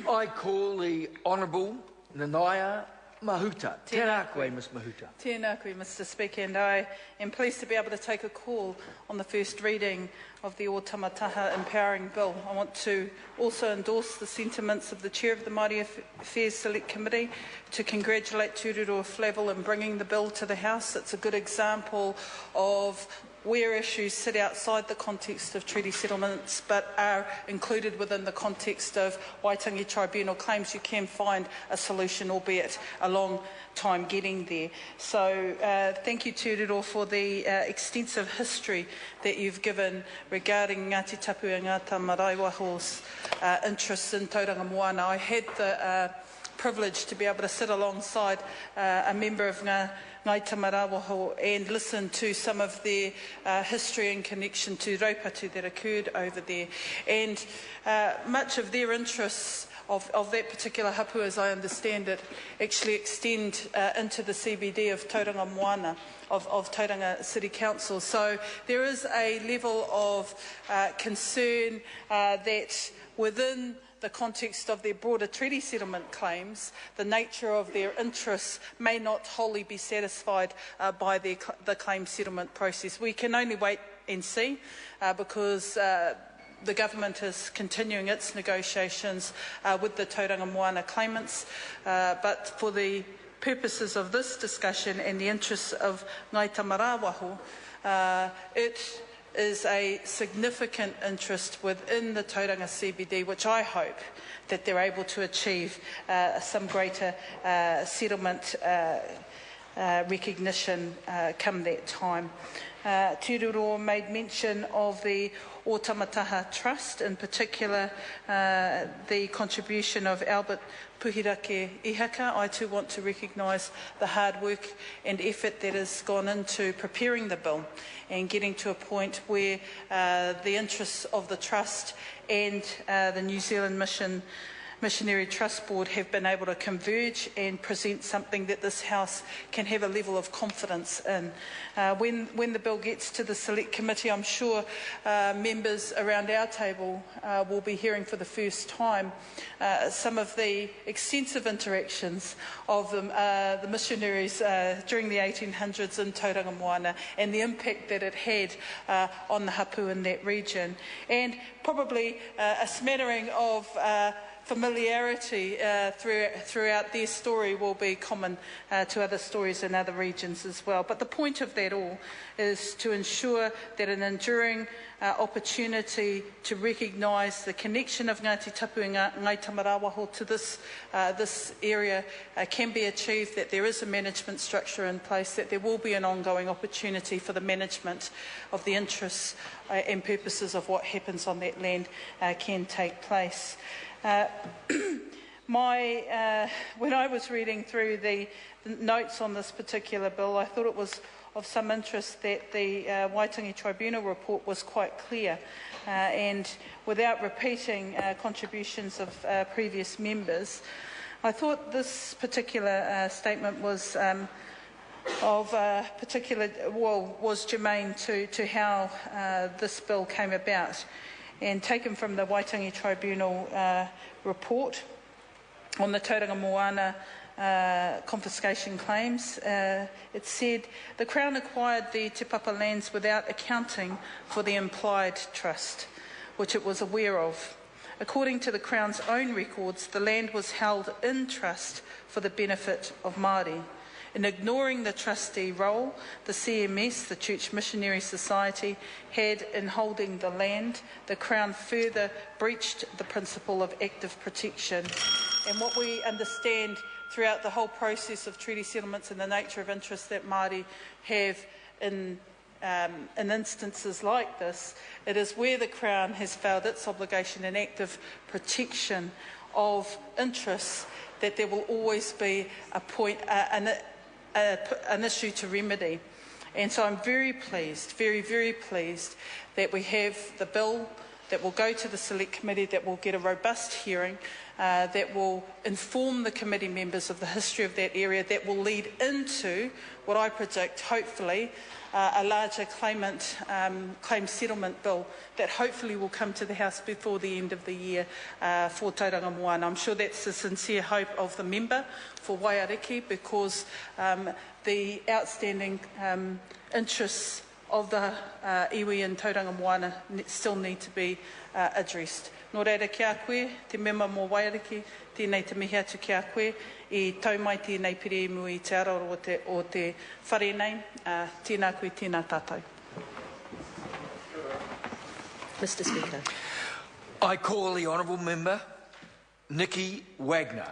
I call the Honourable Nanaia Mahuta. Tēnā koe, Ms Mahuta. Tēnā koe, Mr Speaker, and I am pleased to be able to take a call on the first reading of the Otamataha Empowering Bill. I want to also endorse the sentiments of the Chair of the Māori Affairs Select Committee to congratulate Tūroro Flavel in bringing the bill to the House. It's a good example of where issues sit outside the context of treaty settlements but are included within the context of Waitangi Tribunal claims. You can find a solution, albeit a long time getting there. So thank you, Tūroro, for the extensive history that you've given regarding Ngāti Tapu and Ngāta Maraiwaho's interests in Tauranga Moana. I had the privilege to be able to sit alongside a member of Ngai Tamarawaho and listen to some of their history in connection to raupatu that occurred over there. And much of their interests of that particular hapu, as I understand it, actually extend into the CBD of Tauranga Moana, of Tauranga City Council. So there is a level of concern that within the context of their broader treaty settlement claims, the nature of their interests may not wholly be satisfied by the claim settlement process. We can only wait and see because the government is continuing its negotiations with the Tauranga Moana claimants, but for the purposes of this discussion and the interests of Ngai Tamarawaho, it is a significant interest within the Tauranga CBD, which I hope that they're able to achieve some greater settlement recognition come that time. Tūroro made mention of the Otamataha Trust, in particular the contribution of Albert Puhirake Ihaka. I too want to recognise the hard work and effort that has gone into preparing the bill and getting to a point where the interests of the Trust and the New Zealand Missionary Trust Board have been able to converge and present something that this House can have a level of confidence in. When the bill gets to the Select Committee, I'm sure members around our table will be hearing for the first time some of the extensive interactions of the missionaries during the 1800s in Tauranga Moana and the impact that it had on the hapu in that region. And probably a smattering of familiarity throughout their story will be common to other stories in other regions as well. But the point of that all is to ensure that an enduring opportunity to recognise the connection of Ngāti Tapu and Ngai Tamarawaho to this area can be achieved, that there is a management structure in place, that there will be an ongoing opportunity for the management of the interests and purposes of what happens on that land can take place. When I was reading through the notes on this particular bill, I thought it was of some interest that the Waitangi Tribunal report was quite clear, and without repeating contributions of previous members, I thought this particular statement was was germane to how this bill came about. And taken from the Waitangi Tribunal report on the Tauranga Moana confiscation claims, it said the Crown acquired the Te Papa lands without accounting for the implied trust, which it was aware of. According to the Crown's own records, the land was held in trust for the benefit of Māori. In ignoring the trustee role, the CMS, the Church Missionary Society, had in holding the land, the Crown further breached the principle of active protection. And what we understand throughout the whole process of treaty settlements and the nature of interests that Māori have in instances like this, it is where the Crown has failed its obligation in active protection of interests that there will always be an issue to remedy. And so I'm very pleased, very pleased that we have the bill that will go to the Select Committee, that will get a robust hearing, that will inform the committee members of the history of that area, that will lead into what I predict, hopefully, a larger claim settlement bill that hopefully will come to the House before the end of the year for Tauranga Moana. I'm sure that's the sincere hope of the member for Waiariki, because the outstanding interests of the iwi and Tauranga Moana still need to be addressed. Nō reira kia koe, te mema mō Waiariki, tēnei te mihi atu kia koe, I tau mai tēnei pire imu I te araro o te whare nei, tēnā koe, tēnā tātou. Mr Speaker. I call the honourable member, Nikki Wagner.